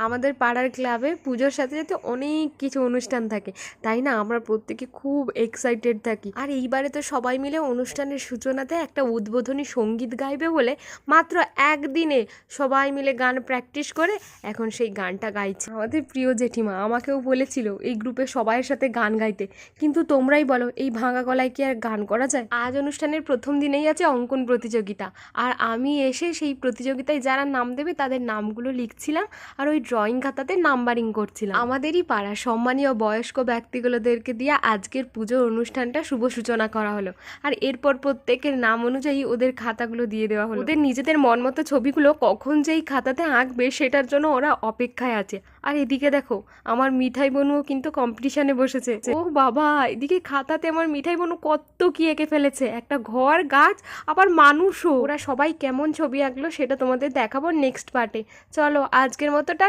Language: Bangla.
আমাদের পাড়ার ক্লাবে পুজোর সাথে সাথে অনেক কিছু অনুষ্ঠান থাকে, তাই না? আমরা প্রত্যেকে খুব এক্সাইটেড থাকি। আর এইবারে তো সবাই মিলে অনুষ্ঠানের সূচনাতে একটা উদ্বোধনী সঙ্গীত গাইবে বলে মাত্র একদিনে সবাই মিলে গান প্র্যাকটিস করে এখন সেই গানটা গাইছে। আমাদের প্রিয় জেঠিমা আমাকেও বলেছিল এই গ্রুপে সবাইয়ের সাথে গান গাইতে, কিন্তু তোমরাই বলো এই ভাঙা গলায় কি আর গান করা যায়? আজ অনুষ্ঠানের প্রথম দিনেই আছে অঙ্কন প্রতিযোগিতা, আর আমি এসে সেই প্রতিযোগিতায় যারা নাম দেবে তাদের নামগুলো লিখছিলাম আর ওই ড্রয়িং খাতাতে নাম্বারিং করছিলাম। আমাদেরই পাড়ার সম্মানীয় বয়স্ক ব্যক্তিগুলোদেরকে দিয়ে আজকের পুজোর অনুষ্ঠানটা শুভ সূচনা করা হলো, আর এরপর প্রত্যেকের নাম অনুযায়ী ওদের খাতাগুলো দিয়ে দেওয়া হলো। ওদের নিজেদের মন মতো ছবিগুলো কখন যেই খাতাতে আঁকবে সেটার জন্য ওরা অপেক্ষায় আছে। আর এদিকে দেখো আমার মিঠাই বনুও কিন্তু কম্পিটিশনে বসেছে। ও বাবা, এদিকে খাতাতে আমার মিঠাই বনু কত কি এঁকে ফেলেছে, একটা ঘর, গাছ, আবার মানুষও। ওরা সবাই কেমন ছবি আঁকলো সেটা তোমাদের দেখাবো নেক্সট পার্টে। চলো আজকের মতো